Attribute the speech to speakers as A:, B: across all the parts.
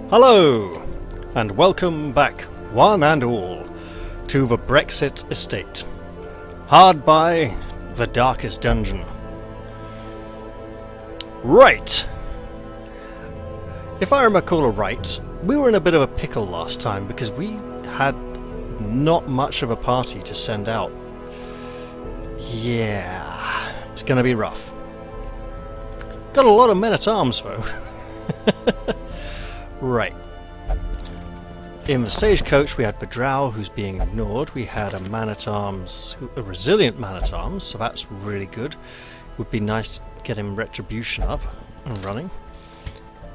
A: Hello, and welcome back, one and all, to the Brexit Estate, hard by the darkest dungeon. Right. If I recall right, we were in a bit of a pickle last time because we had not much of a party to send out. Yeah, it's going to be rough. Got a lot of men-at-arms though. Right. In the stagecoach we had the drow who's being ignored. We had a man-at-arms, a resilient man-at-arms, so that's really good. Would be nice to get him retribution up and running.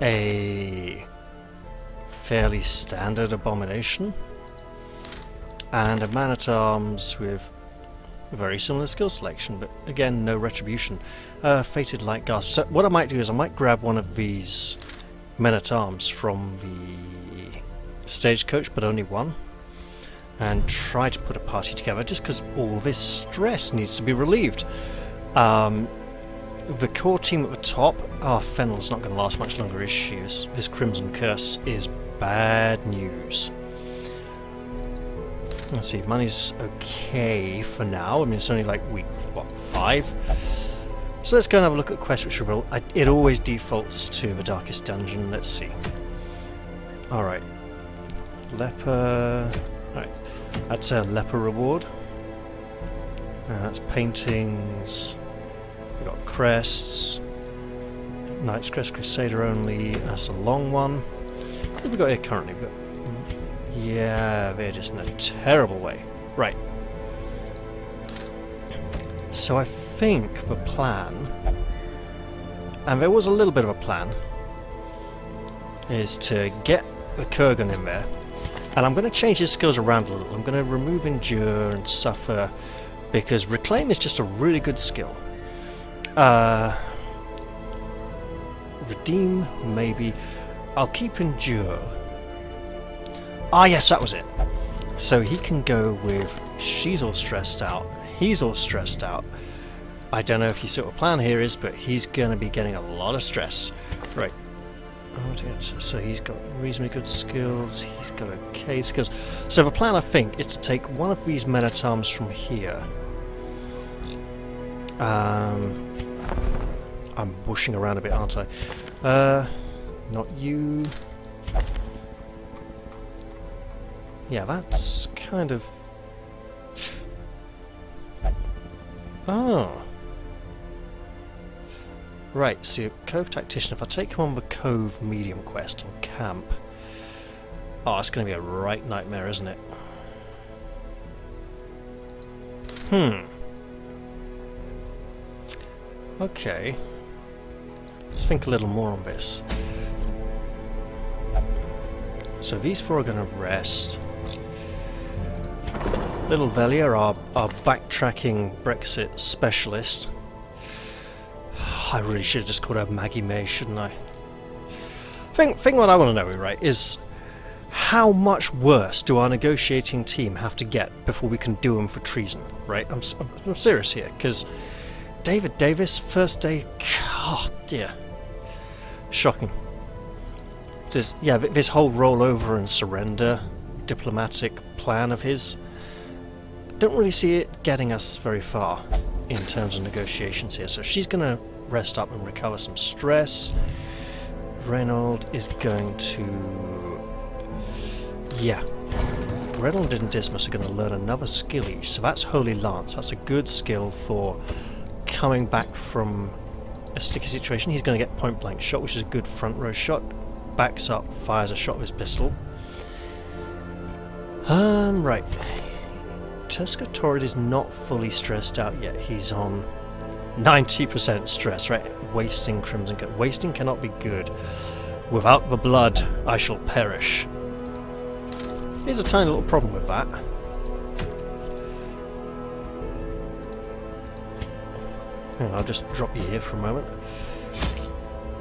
A: A fairly standard abomination. And a man-at-arms with a very similar skill selection, but again no retribution. Fated Light Gasp. So what I might do is I might grab one of these men-at-arms from the stagecoach, but only one, and try to put a party together just because all this stress needs to be relieved. The core team at the top, Fennel's not going to last much longer, is she? This Crimson Curse is bad news. Let's see, money's okay for now. I mean, it's only like week, 5? So let's go and have a look at Quest Which Reveal. It always defaults to the darkest dungeon. Let's see. Alright. Leper. Alright. That's a leper reward. That's paintings. We've got crests. Knight's Crest Crusader only. That's a long one. What have we got here currently? But yeah, they're just in a terrible way. Right. So I think the plan, and there was a little bit of a plan, is to get the Kurgan in there, and I'm going to change his skills around a little. I'm going to remove Endure and Suffer because Reclaim is just a really good skill. Redeem, maybe. I'll keep Endure. Ah yes, that was it. So he can go with she's all stressed out, he's all stressed out. I don't know if you see what the plan here is, but he's going to be getting a lot of stress. Right. So he's got reasonably good skills, he's got okay skills. So the plan, I think, is to take one of these men-at-arms from here. I'm whooshing around a bit, aren't I? Not you. Yeah, that's kind of... Oh. Right, see, Cove Tactician, if I take him on the Cove medium quest on camp... Oh, it's going to be a right nightmare, isn't it? Okay. Let's think a little more on this. So these four are going to rest. Little Velia, our backtracking Brexit specialist. I really should have just called her Maggie May, shouldn't I? Thing what I want to know, right, is how much worse do our negotiating team have to get before we can do them for treason, right? I'm serious here, because David Davis, first day, oh dear, shocking. Yeah, this whole rollover and surrender diplomatic plan of his, don't really see it getting us very far in terms of negotiations here. So she's going to rest up and recover some stress. Reynold is going to... Yeah. Reynold and Dismas are going to learn another skill each. So that's Holy Lance. That's a good skill for coming back from a sticky situation. He's going to get point blank shot, which is a good front row shot. Backs up, fires a shot with his pistol. Right. Tusker Torrid is not fully stressed out yet. He's on 90% stress, right? Wasting Crimson Cut. Wasting cannot be good. Without the blood, I shall perish. Here's a tiny little problem with that. I'll just drop you here for a moment.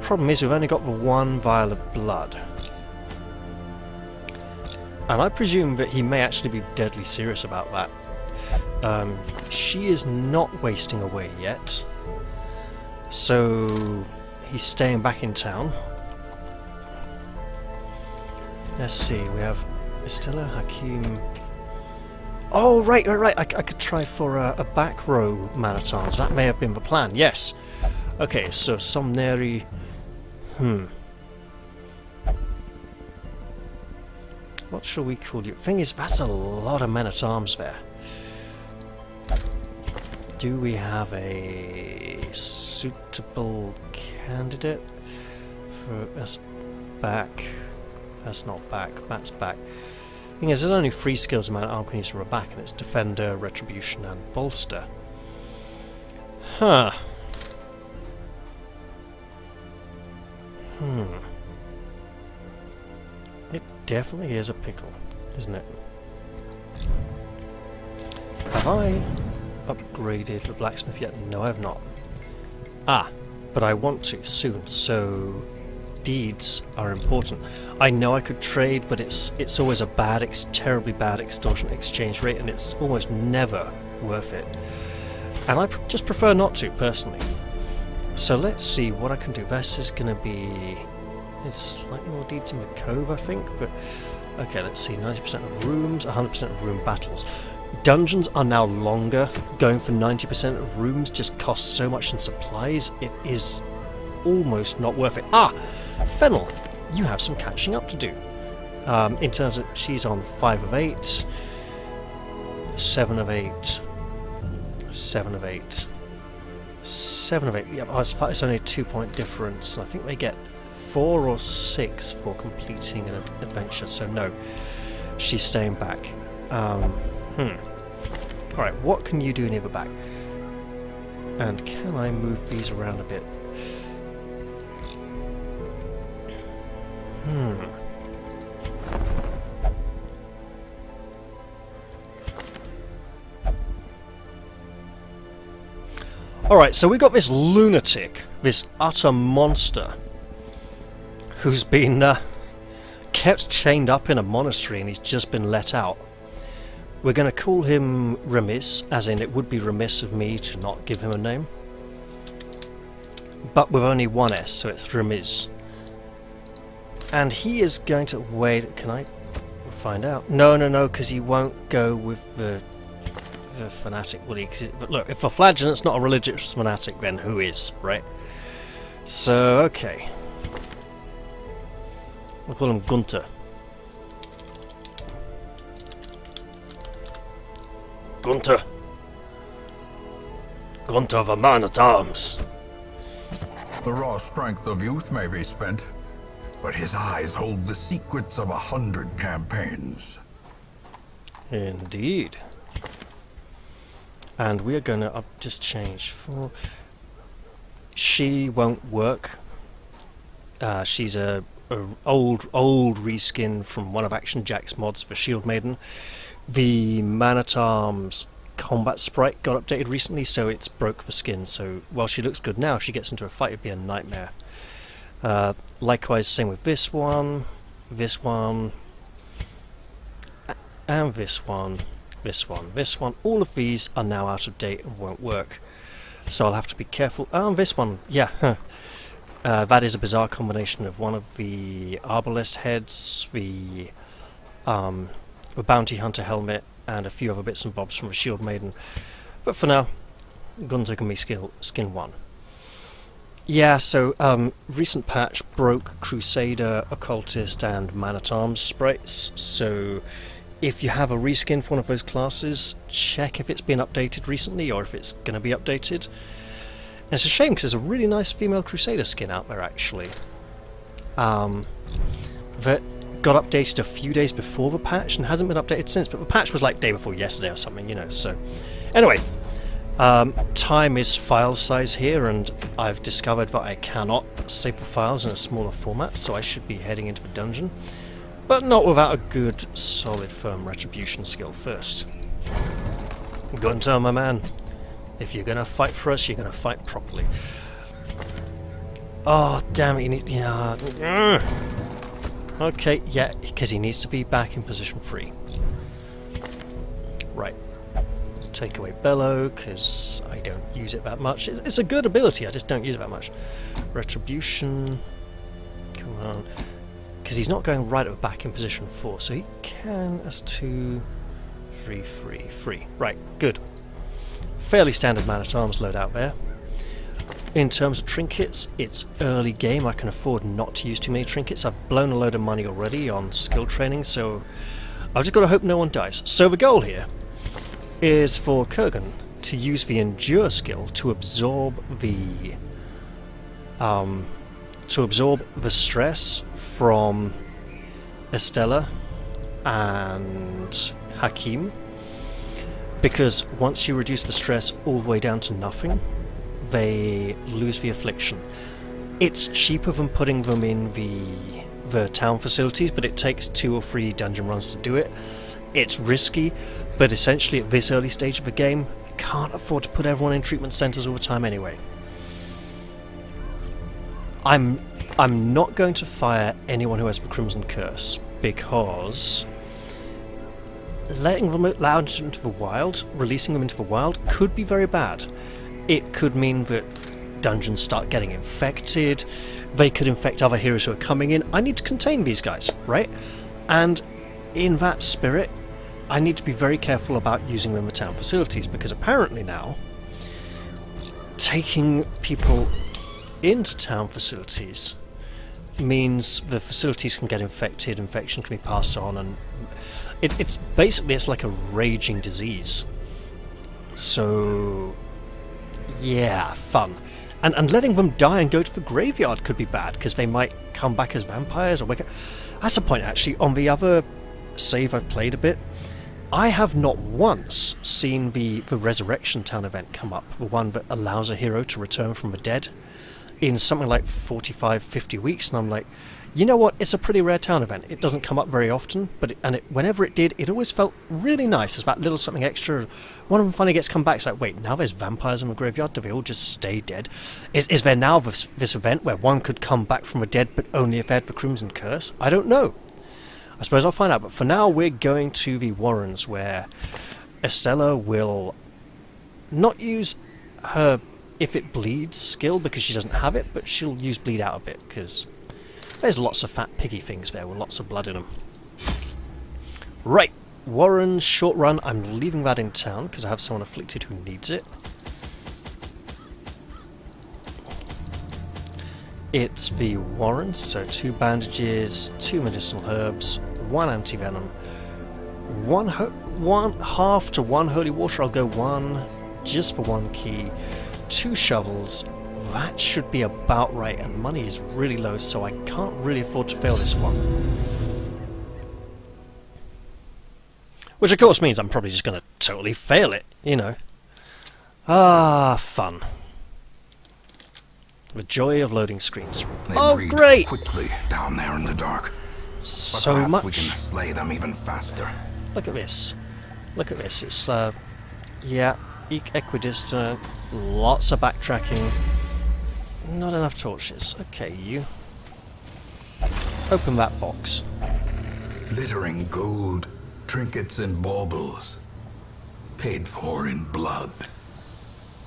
A: Problem is, we've only got the one vial of blood. And I presume that he may actually be deadly serious about that. She is not wasting away yet. So he's staying back in town. Let's see, we have Estella, Hakim. Oh, right. I could try for a back row man-at-arms. That may have been the plan, yes. Okay, so Somneri. What shall we call you? Thing is, that's a lot of men-at-arms there. Do we have a suitable candidate for us back? That's not back, that's back. Thing is, there's only 3 skills a man-at-arms can use from a back, and it's Defender, Retribution, and Bolster. Huh. It definitely is a pickle, isn't it? Have I upgraded the blacksmith yet? No, I have not. Ah, but I want to soon, so deeds are important. I know I could trade, but it's always a terribly bad extortion exchange rate, and it's almost never worth it. And I just prefer not to, personally. So let's see what I can do. This is going to be... There's slightly more deeds in the cove, I think, but... Okay, let's see. 90% of rooms, 100% of room battles. Dungeons are now longer. Going for 90% of rooms just costs so much in supplies. It is almost not worth it. Ah! Fennel, you have some catching up to do. In terms of... She's on 5 of 8. 7 of 8. 7 of 8. 7 of 8. Yep, it's only a 2-point difference. I think they get 4 or 6 for completing an adventure, so no. She's staying back. Alright, what can you do near the back? And can I move these around a bit? Alright, so we got this lunatic, this utter monster, who's been kept chained up in a monastery and he's just been let out. We're going to call him Remiss, as in it would be remiss of me to not give him a name. But with only 1 S, so it's Remiss. And he is going to... Wait, can I find out? No, because he won't go with the fanatic, will he? But look, if a flagellant's not a religious fanatic, then who is, right? So, okay. We'll call him Gunther. Gunther the man-at-arms.
B: The raw strength of youth may be spent, but his eyes hold the secrets of 100 campaigns.
A: Indeed. And we are going to just change for... She won't work. She's a old reskin from one of Action Jack's mods for Shield Maiden. The Man-at-Arms combat sprite got updated recently, so it's broke the skin. So while she looks good now, if she gets into a fight, it'd be a nightmare. Likewise, same with this one, and this one, this one. All of these are now out of date and won't work. So I'll have to be careful. And this one, yeah. That is a bizarre combination of one of the Arbalest heads, the Bounty Hunter helmet, and a few other bits and bobs from a Shield Maiden. But for now, Gunther can be skin 1. Yeah, so recent patch broke Crusader, Occultist, and Man-at-Arms sprites, so if you have a reskin for one of those classes, check if it's been updated recently or if it's going to be updated. And it's a shame because there's a really nice female Crusader skin out there actually. That got updated a few days before the patch and hasn't been updated since, but the patch was like day before yesterday or something, you know, so... Anyway, time is file size here, and I've discovered that I cannot save the files in a smaller format, so I should be heading into the dungeon. But not without a good, solid, firm retribution skill first. Gunther, my man. If you're gonna fight for us, you're gonna fight properly. Oh, damn it, you need... Yeah. Okay, yeah, because he needs to be back in position 3. Right. Take away Bellow, because I don't use it that much. It's a good ability, I just don't use it that much. Retribution. Come on. because he's not going right at the back in position 4, so he can... That's 2, 3, 3, 3. Right, good. Fairly standard man-at-arms loadout there. In terms of trinkets, it's early game. I can afford not to use too many trinkets. I've blown a load of money already on skill training, so I've just got to hope no one dies. So the goal here is for Kurgan to use the Endure skill to absorb the stress from Estella and Hakim, because once you reduce the stress all the way down to nothing, they lose the affliction. It's cheaper than putting them in the town facilities, but it takes 2 or 3 dungeon runs to do it. It's risky, but essentially at this early stage of the game, I can't afford to put everyone in treatment centres all the time anyway. I'm not going to fire anyone who has the Crimson Curse, because letting them out into the wild, releasing them into the wild, could be very bad. It could mean that dungeons start getting infected, they could infect other heroes who are coming in. I need to contain these guys, right? And in that spirit, I need to be very careful about using them in the town facilities, because apparently now, taking people into town facilities means the facilities can get infected, infection can be passed on, and it's basically, it's like a raging disease. So yeah, fun. And letting them die and go to the graveyard could be bad, because they might come back as vampires or wake up. That's the point, actually. On the other save I've played a bit, I have not once seen the Resurrection Town event come up, the one that allows a hero to return from the dead, in something like 45, 50 weeks, and I'm like, you know what, it's a pretty rare town event. It doesn't come up very often, but whenever it did, it always felt really nice. It's that little something extra. One of them finally gets come back, it's like, wait, now there's vampires in the graveyard? Do they all just stay dead? Is there now this event where one could come back from the dead, but only if they had the Crimson Curse? I don't know. I suppose I'll find out, but for now we're going to the Warrens, where Estella will not use her if it bleeds skill, because she doesn't have it, but she'll use bleed out a bit, because there's lots of fat piggy things there with lots of blood in them. Right, Warren's short run. I'm leaving that in town because I have someone afflicted who needs it. It's the Warrens, so 2 bandages, 2 medicinal herbs, 1 anti-venom, 1 half to 1 holy water. I'll go 1 just for 1 key, 2 shovels. That should be about right, and money is really low, so I can't really afford to fail this one. Which of course means I'm probably just going to totally fail it, you know. Ah, fun. The joy of loading screens.
B: They
A: breed great!
B: Quickly down there in the dark.
A: So
B: but
A: much.
B: We can slay them even faster.
A: Look at this. Look at this. It's yeah, equidistant, lots of backtracking. Not enough torches. Okay, you. Open that box.
B: Glittering gold, trinkets and baubles. Paid for in blood.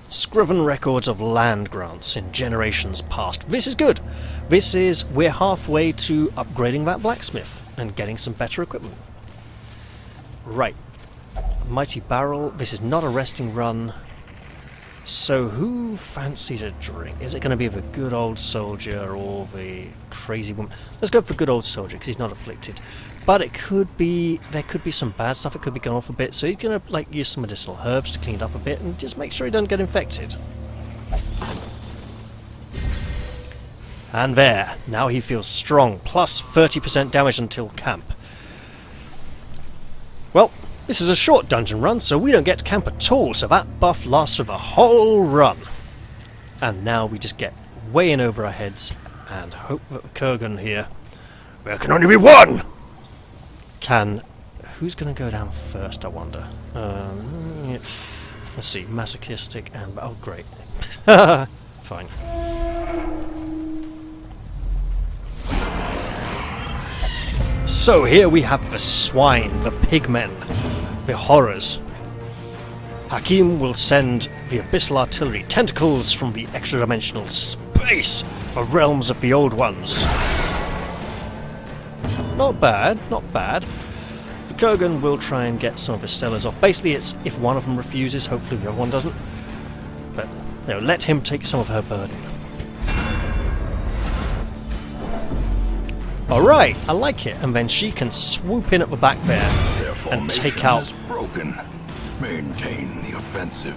A: Scriven records of land grants in generations past. This is good. We're halfway to upgrading that blacksmith and getting some better equipment. Right. Mighty barrel. This is not a resting run. So who fancies a drink? Is it going to be the good old soldier or the crazy woman? Let's go for good old soldier, because he's not afflicted. But it could be, there could be some bad stuff. It could be going off a bit. So he's going to like use some medicinal herbs to clean it up a bit and just make sure he doesn't get infected. And there. Now he feels strong. Plus 30% damage until camp. Well, this is a short dungeon run, so we don't get to camp at all, so that buff lasts for the whole run. And now we just get way in over our heads and hope that Kurgan here, there can only be one, can... Who's going to go down first, I wonder? Let's see, masochistic and... Oh, great. Fine. So here we have the swine, the pigmen, the horrors. Hakim will send the abyssal artillery, tentacles from the extra-dimensional space, the realms of the old ones. Not bad, not bad. The Kurgan will try and get some of his stellars off. Basically, it's if one of them refuses, hopefully the other one doesn't. But, you know, let him take some of her burden. Alright, I like it. And then she can swoop in at the back there and take out...
B: broken. Maintain the offensive.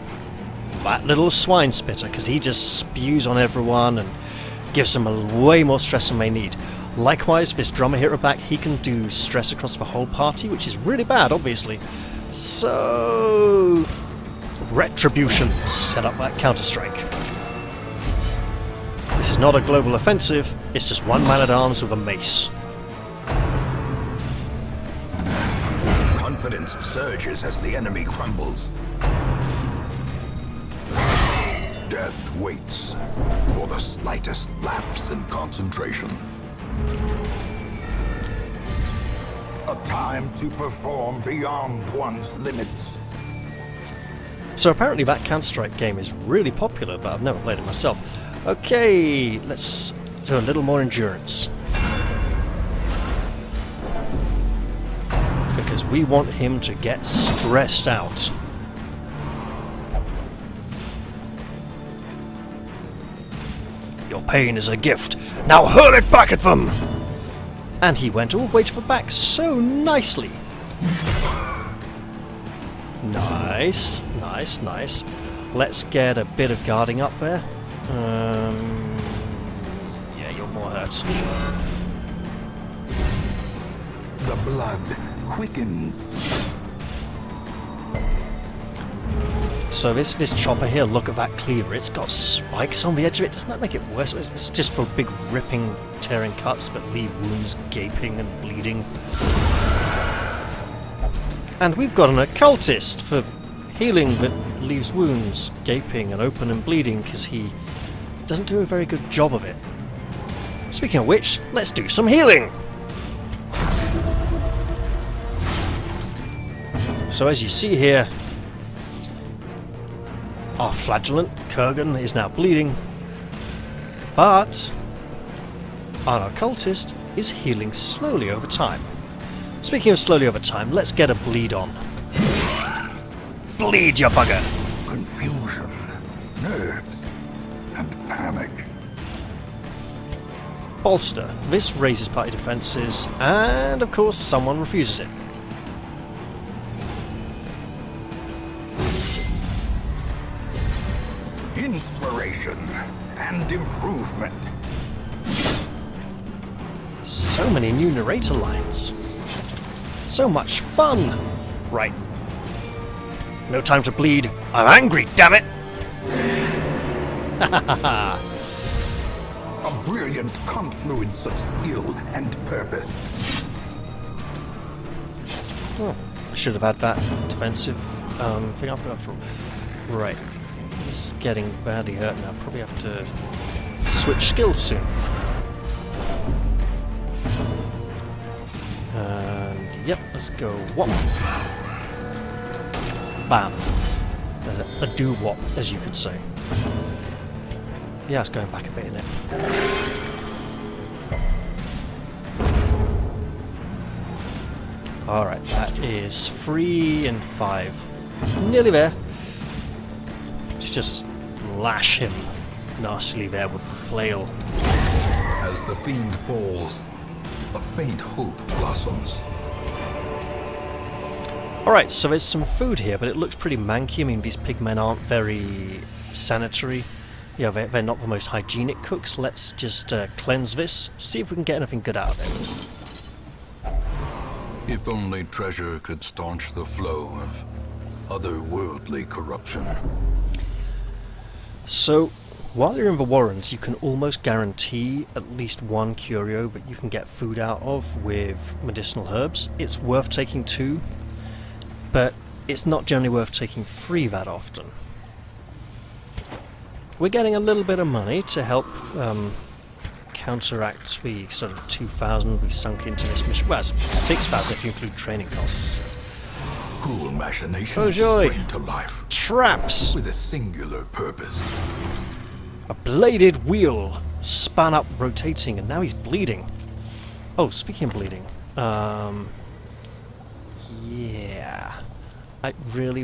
A: That little swine spitter, because he just spews on everyone and gives them way more stress than they need. Likewise, this drummer here at the back, he can do stress across the whole party, which is really bad, obviously. So... Retribution. Set up that counter-strike. This is not a global offensive, it's just one man-at-arms with a mace.
B: Confidence surges as the enemy crumbles. Death waits for the slightest lapse in concentration. A time to perform beyond one's limits.
A: So apparently that Counter-Strike game is really popular, but I've never played it myself. Okay, let's do a little more endurance. Because we want him to get stressed out. Your pain is a gift. Now hurl it back at them! And he went all the way to the back so nicely. Nice, nice, nice. Let's get a bit of guarding up there. Yeah, you're more hurt.
B: The blood quickens.
A: So this chopper here, look at that cleaver. It's got spikes on the edge of it. Doesn't that make it worse? It's just for big ripping, tearing cuts, but leave wounds gaping and bleeding. And we've got an occultist for healing that leaves wounds gaping and open and bleeding because he doesn't do a very good job of it. Speaking of which, let's do some healing! So as you see here, our flagellant, Kurgan, is now bleeding, but our occultist is healing slowly over time. Speaking of slowly over time, let's get a bleed on. Bleed, you bugger!
B: Confusion, nerves, and panic.
A: Bolster. This raises party defenses, and of course someone refuses it.
B: Inspiration and improvement.
A: So many new narrator lines. So much fun! Right. No time to bleed. I'm angry, damn it!
B: A brilliant confluence of skill and purpose.
A: Oh, I should have had that defensive thing up after all. Right. He's getting badly hurt now. Probably have to switch skills soon. And yep, let's go whop. Bam. A do-wop, as you could say. Yeah, it's going back a bit, isn't it? Alright, that is 3 and 5. Nearly there. Let's just lash him nastily there with the flail.
B: As the fiend falls, a faint hope blossoms.
A: Alright, so there's some food here, but it looks pretty manky. I mean, these pigmen aren't very sanitary. Yeah, they're not the most hygienic cooks. Let's just cleanse this, see if we can get anything good out of it.
B: If only treasure could staunch the flow of otherworldly corruption.
A: So, while you're in the Warrens, you can almost guarantee at least one curio that you can get food out of with medicinal herbs. It's worth taking 2, but it's not generally worth taking 3 that often. We're getting a little bit of money to help counteract the sort of 2,000 we sunk into this mission. Well, it's 6,000 if you include training costs.
B: Cruel machinations
A: Oh joy!
B: spring to life
A: Traps!
B: with a singular purpose.
A: A bladed wheel spun up, rotating, and now he's bleeding. Oh, speaking of bleeding, Yeah. I really,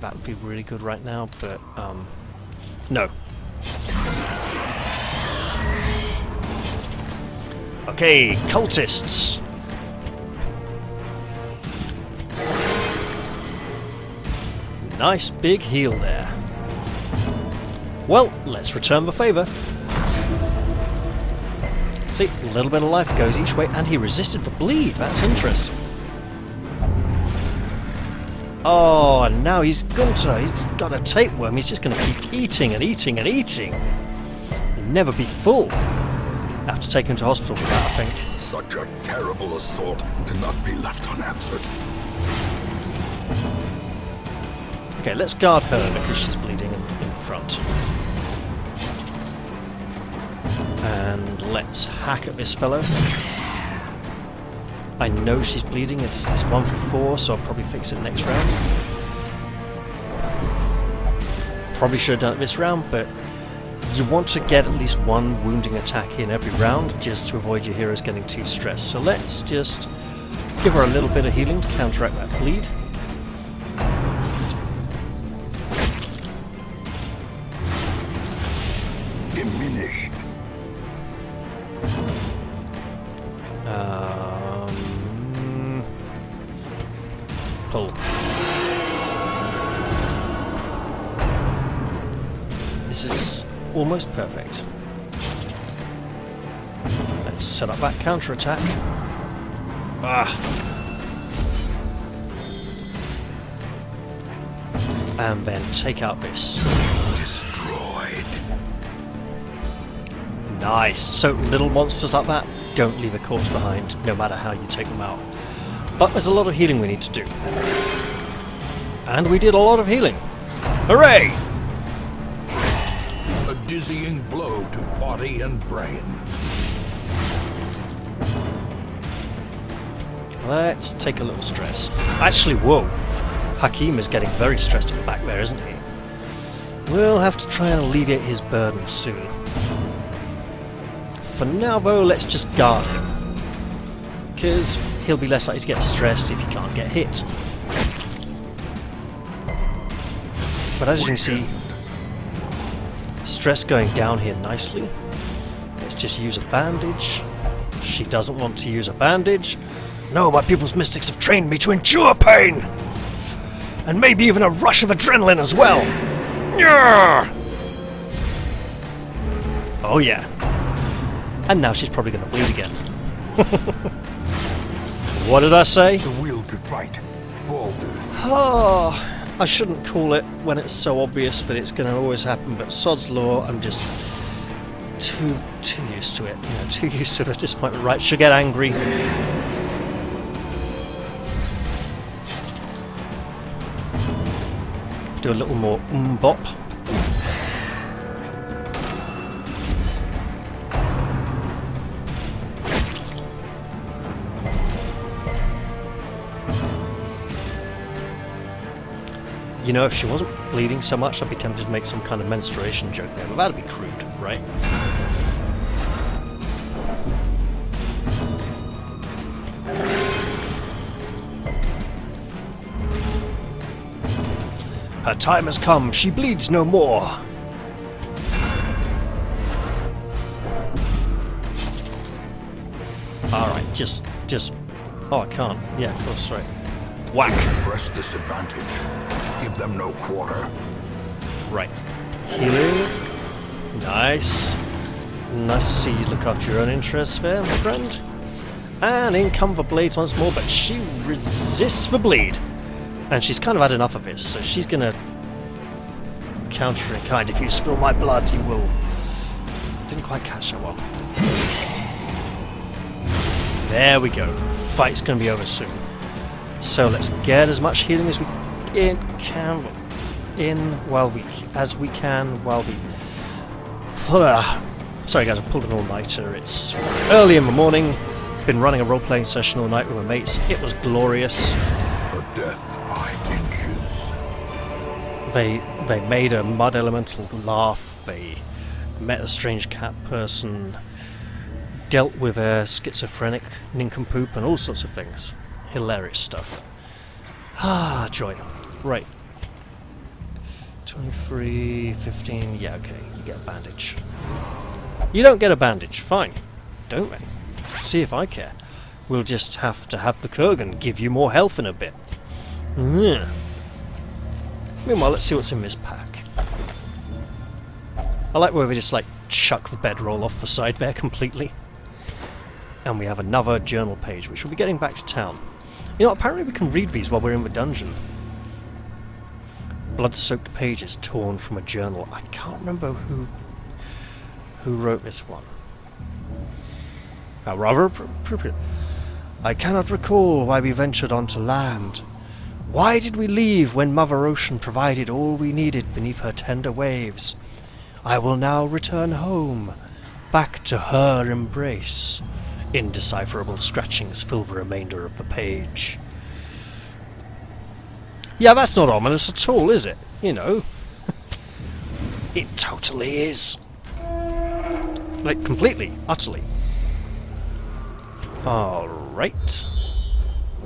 A: that would be really good right now, but, no. Okay, cultists! Nice big heal there. Well, let's return the favour. See, a little bit of life goes each way, and he resisted the bleed. That's interesting. Oh, and now he's got a tapeworm. He's just going to keep eating and eating and eating. He'll never be full. I have to take him to hospital for that, I think.
B: Such a terrible assault cannot be left unanswered.
A: Okay, let's guard her because she's bleeding in front. And let's hack at this fellow. I know she's bleeding, it's 1 for 4, so I'll probably fix it next round. Probably should have done it this round, but you want to get at least one wounding attack in every round just to avoid your heroes getting too stressed. So let's just give her a little bit of healing to counteract that bleed.
B: Diminished.
A: Pull. This is almost perfect. Let's set up that counterattack. Ah! And then take out this.
B: Destroyed.
A: Nice. So little monsters like that don't leave a corpse behind, no matter how you take them out. But there's a lot of healing we need to do. And we did a lot of healing. Hooray!
B: A dizzying blow to body and brain.
A: Let's take a little stress. Actually, whoa. Hakim is getting very stressed at the back there, isn't he? We'll have to try and alleviate his burden soon. For now, though, let's just guard him. Because he'll be less likely to get stressed if he can't get hit. But as you can see, stress going down here nicely. Let's just use a bandage. She doesn't want to use a bandage. No, my pupils mystics have trained me to endure pain! And maybe even a rush of adrenaline as well! Yeah! Oh yeah. And now she's probably going to bleed again. What did I say?
B: The will to fight falters.
A: Oh, I shouldn't call it when it's so obvious, but it's going to always happen. But sod's law, I'm just too used to it. You know, too used to it at this point. Right, she'll get angry. Do a little more bop. You know, if she wasn't bleeding so much, I'd be tempted to make some kind of menstruation joke there, but that'd be crude, right? Her time has come. She bleeds no more. Alright, just... Oh, I can't. Yeah, of course, right. Whack!
B: Press this advantage. Give them no quarter.
A: Right. Healing. Nice. Nice to see you look after your own interests there, my friend. And in come the blades once more, but she resists the bleed. And she's kind of had enough of this, so she's gonna counter in kind. If you spill my blood, you will... Didn't quite catch that well. There we go. Fight's gonna be over soon. So let's get as much healing as we can while we sorry guys, I pulled an all-nighter. It's early in the morning. Been running a role-playing session all night with my mates. It was glorious.
B: Her death by inches.
A: They made a mud elemental laugh. They met a strange cat person. dealt with a schizophrenic nincompoop and all sorts of things. Hilarious stuff. Ah, joy. Right. 23, 15, yeah, okay, you get a bandage. You don't get a bandage, fine. Don't they? See if I care. We'll just have to have the Kurgan give you more health in a bit. Yeah. Meanwhile, let's see what's in this pack. I like where we just like chuck the bedroll off the side there completely. And we have another journal page, which we'll be getting back to town. You know, apparently we can read these while we're in the dungeon. Blood-soaked pages torn from a journal. I can't remember who wrote this one. Rather appropriate. I cannot recall why we ventured onto land. Why did we leave when Mother Ocean provided all we needed beneath her tender waves? I will now return home, back to her embrace. Indecipherable scratchings fill the remainder of the page. Yeah, that's not ominous at all, is it? You know. It totally is. Like, completely, utterly. Alright.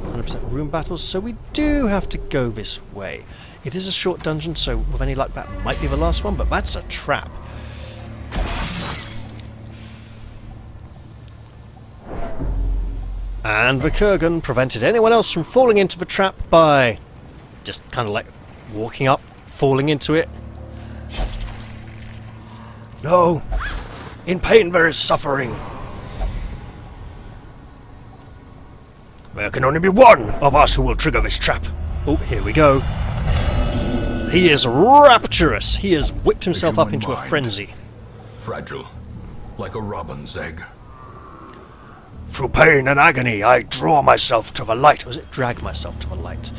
A: 100% room battles, so we do have to go this way. It is a short dungeon, so with any luck that might be the last one, but that's a trap. And the Kurgan prevented anyone else from falling into the trap by just kind of like walking up, falling into it. No! In pain there is suffering! There can only be one of us who will trigger this trap. Oh, here we go. He is rapturous. He has whipped himself up into a frenzy.
B: Fragile, like a robin's egg.
A: Through pain and agony, I draw myself to the light. Was it drag myself to the light?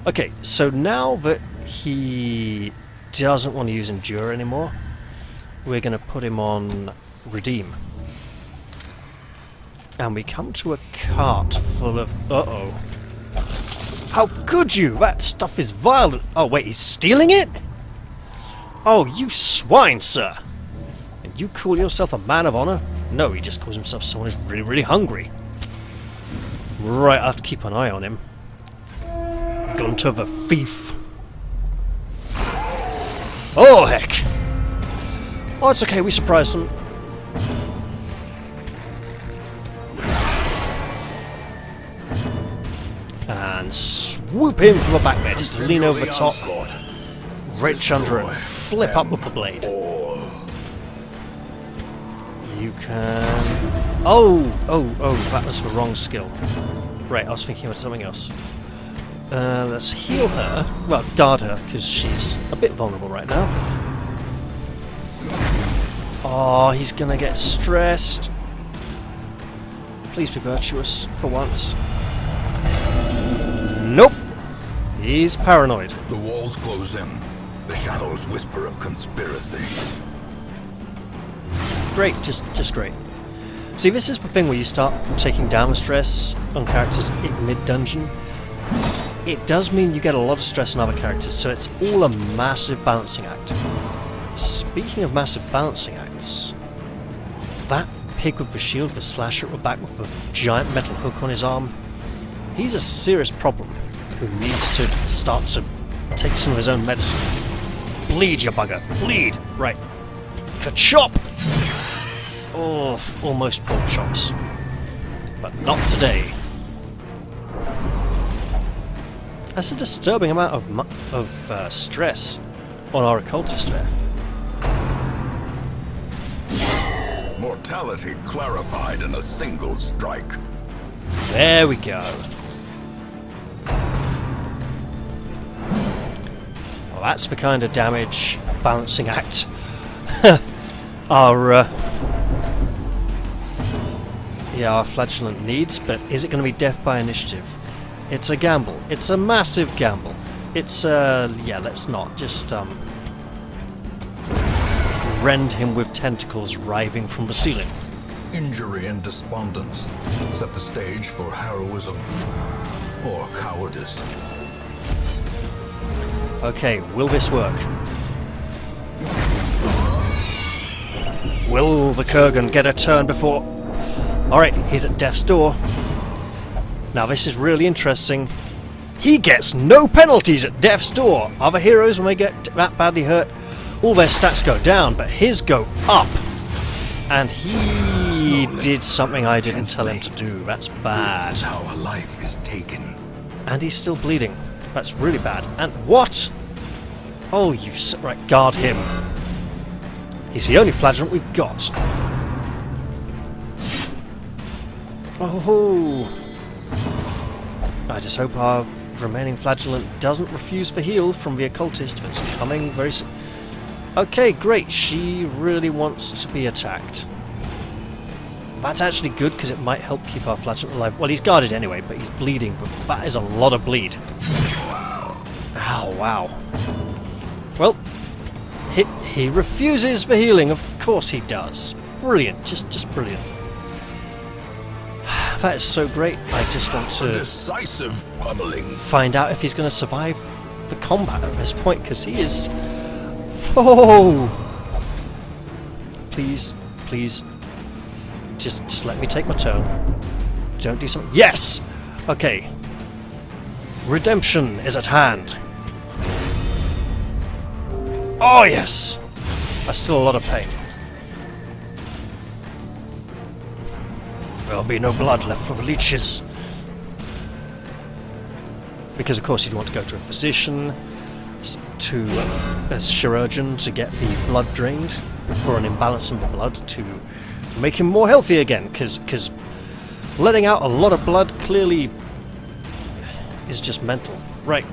A: Okay, so now that he doesn't want to use Endure anymore, we're going to put him on Redeem. And we come to a cart full of... Uh-oh. How could you? That stuff is violent. Oh, wait, he's stealing it? Oh, you swine, sir. And you call yourself a man of honor? No, he just calls himself someone who's really, really hungry. Right, I'll have to keep an eye on him. Gunter the thief. Oh, heck. Oh, it's okay, we surprised him. And swoop in from the back there. Just lean over the top, reach under and flip up with the blade. You can... Oh, that was the wrong skill. Right, I was thinking of something else. Let's heal her. Well, guard her, because she's a bit vulnerable right now. Oh, he's gonna get stressed. Please be virtuous, for once. Nope. He's paranoid.
B: The walls close in. The shadows whisper of conspiracy.
A: Great, just great. See, this is the thing where you start taking down the stress on characters in mid-dungeon. It does mean you get a lot of stress on other characters, so it's all a massive balancing act. Speaking of massive balancing acts, that pig with the shield, the slasher at the back with the giant metal hook on his arm, he's a serious problem who needs to start to take some of his own medicine. Bleed, you bugger! Bleed! Right. Ka-chop! Oh, almost pork chops. But not today. That's a disturbing amount of stress on our occultist there.
B: Mortality clarified in a single strike.
A: There we go. Well, that's the kind of damage balancing act our flagellant needs, but is it going to be death by initiative? It's a gamble. It's a massive gamble. It's let's not just rend him with tentacles writhing from the ceiling.
B: Injury and despondence set the stage for heroism or cowardice.
A: Okay, will this work? Will the Kurgan get a turn before Alright, he's at death's door. Now this is really interesting. He gets no penalties at death's door. Other heroes, when they get that badly hurt, all their stats go down, but his go up. And he did something I didn't tell him to do. That's bad.
C: This is how a life is taken.
A: And he's still bleeding. That's really bad. And what? Oh, you... Right, guard him. He's the only flagellant we've got. Oh. I just hope our remaining flagellant doesn't refuse for heal from the occultist that's coming very soon. Okay, great. She really wants to be attacked. That's actually good because it might help keep our flagellant alive. Well, he's guarded anyway, but he's bleeding. But that is a lot of bleed. Ow, wow. Well, he refuses for healing. Of course he does. Brilliant. Just brilliant. That is so great. I just want to
C: decisive pummeling.
A: Find out if he's going to survive the combat at this point, because he is... Oh! Please, please, just let me take my turn. Don't do something. Yes! Okay. Redemption is at hand. Oh yes! That's still a lot of pain. There'll be no blood left for the leeches. Because of course you'd want to go to a physician, to a chirurgeon to get the blood drained for an imbalance in the blood to make him more healthy again, because letting out a lot of blood clearly is just mental. Right.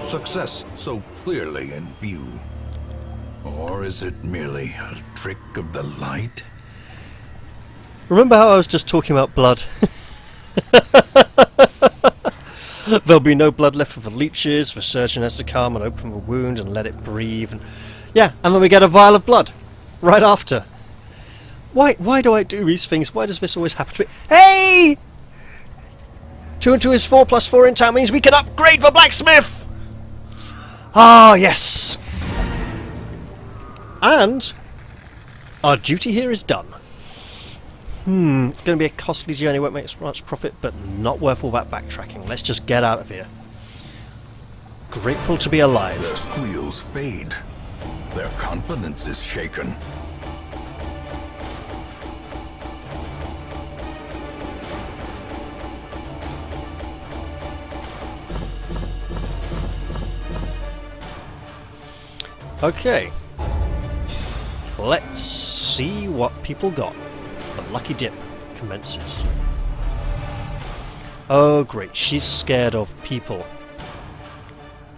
B: Success so clearly in view. Or is it merely a trick of the light?
A: Remember how I was just talking about blood? There'll be no blood left for the leeches. The surgeon has to come and open the wound and let it breathe. And yeah, and then we get a vial of blood right after. Why do I do these things? Why does this always happen to me? Hey! 2 and 2 is 4 plus 4 in town means we can upgrade the blacksmith! Ah, yes! And our duty here is done. It's going to be a costly journey, won't make much profit, but not worth all that backtracking. Let's just get out of here. Grateful to be alive.
B: Their squeals fade. Their confidence is shaken.
A: Okay. Let's see what people got. The lucky dip commences. Oh great, she's scared of people.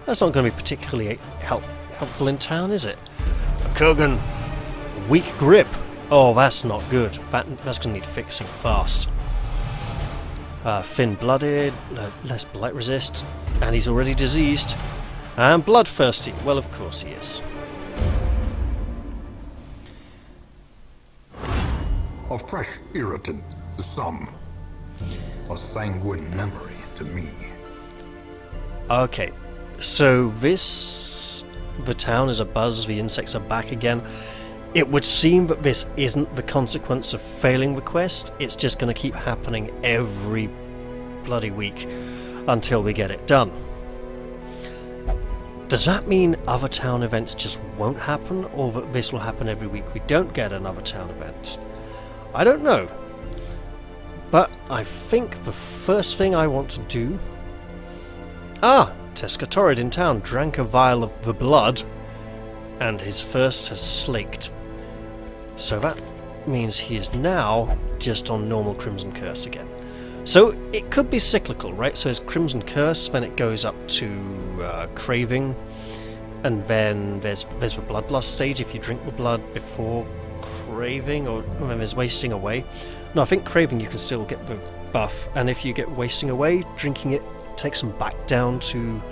A: That's not going to be particularly helpful in town, is it? Kogan, weak grip. Oh, that's not good. That's going to need fixing fast. Thin-blooded, less blight resist, and he's already diseased. And bloodthirsty. Well, of course he is.
B: A fresh irritant to some. A sanguine memory to me.
A: Okay, so the town is abuzz, the insects are back again. It would seem that this isn't the consequence of failing the quest, it's just going to keep happening every bloody week until we get it done. Does that mean other town events just won't happen, or that this will happen every week we don't get another town event? I don't know. But I think the first thing I want to do... Tescatorid in town drank a vial of the blood, and his thirst has slaked. So that means he is now just on normal Crimson Curse again. So it could be cyclical, right? So it's Crimson Curse, then it goes up to Craving, and then there's the Bloodlust stage if you drink the blood before Craving, or when there's Wasting Away. No, I think Craving you can still get the buff, and if you get Wasting Away, drinking it takes them back down to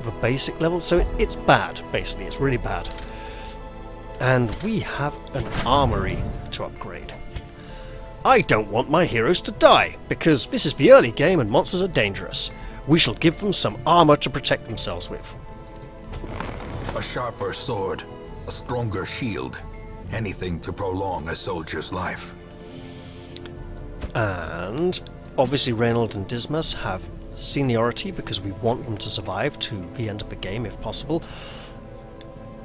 A: the basic level. So it's bad, basically. It's really bad. And we have an armory to upgrade. I don't want my heroes to die, because this is the early game and monsters are dangerous. We shall give them some armor to protect themselves with.
B: A sharper sword, a stronger shield. Anything to prolong a soldier's life.
A: And obviously Reynold and Dismas have seniority because we want them to survive to the end of the game if possible.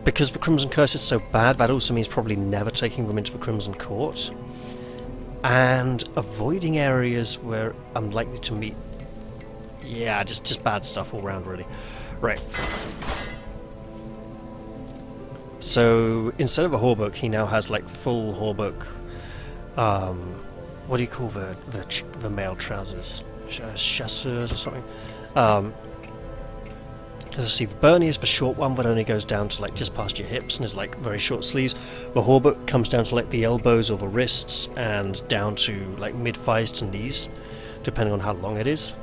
A: Because the Crimson Curse is so bad, that also means probably never taking them into the Crimson Court. And avoiding areas where I'm likely to meet... Yeah, just bad stuff all around, really. Right. So, instead of a Hawbuck, he now has, like, full Hawbuck... what do you call the male trousers? Chasseurs or something? As I see, the Bernie is the short one, but only goes down to like just past your hips and is like very short sleeves. The Hawbuck comes down to like the elbows or the wrists and down to like mid-thighs to knees, depending on how long it is.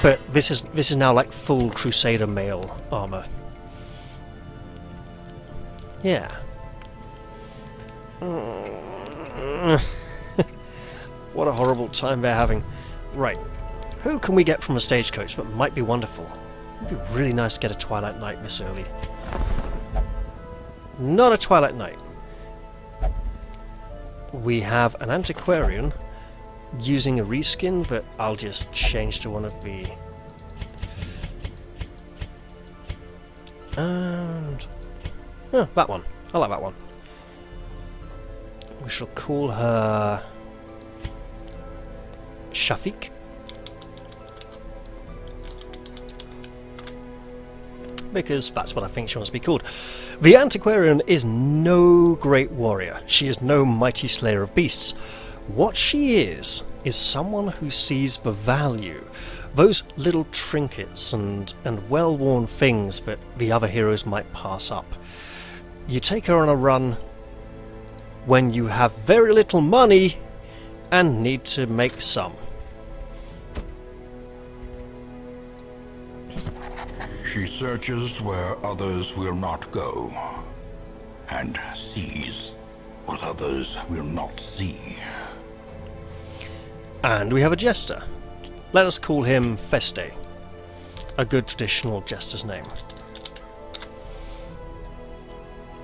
A: But this is now like full Crusader male armor. Yeah. What a horrible time they're having. Right. Who can we get from a stagecoach that might be wonderful? It would be really nice to get a Twilight Knight this early. Not a Twilight Knight. We have an antiquarian using a reskin, but I'll just change to one of the... And... Oh, that one. I like that one. We shall call her... Shafiq. Because that's what I think she wants to be called. The Antiquarian is no great warrior. She is no mighty slayer of beasts. What she is someone who sees the value, those little trinkets and well-worn things that the other heroes might pass up. You take her on a run when you have very little money and need to make some.
B: She searches where others will not go, and sees what others will not see.
A: And we have a jester. Let us call him Feste, a good traditional jester's name.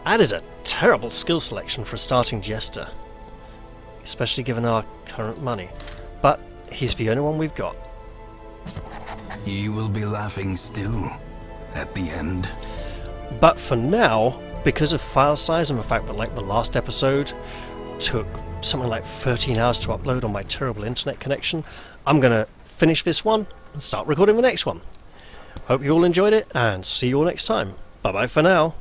A: That is a terrible skill selection for a starting jester, especially given our current money. But he's the only one we've got.
B: He will be laughing still at the end.
A: But for now, because of file size and the fact that like the last episode took something like 13 hours to upload on my terrible internet connection, I'm gonna finish this one and start recording the next one. Hope you all enjoyed it, and see you all next time. Bye bye for now.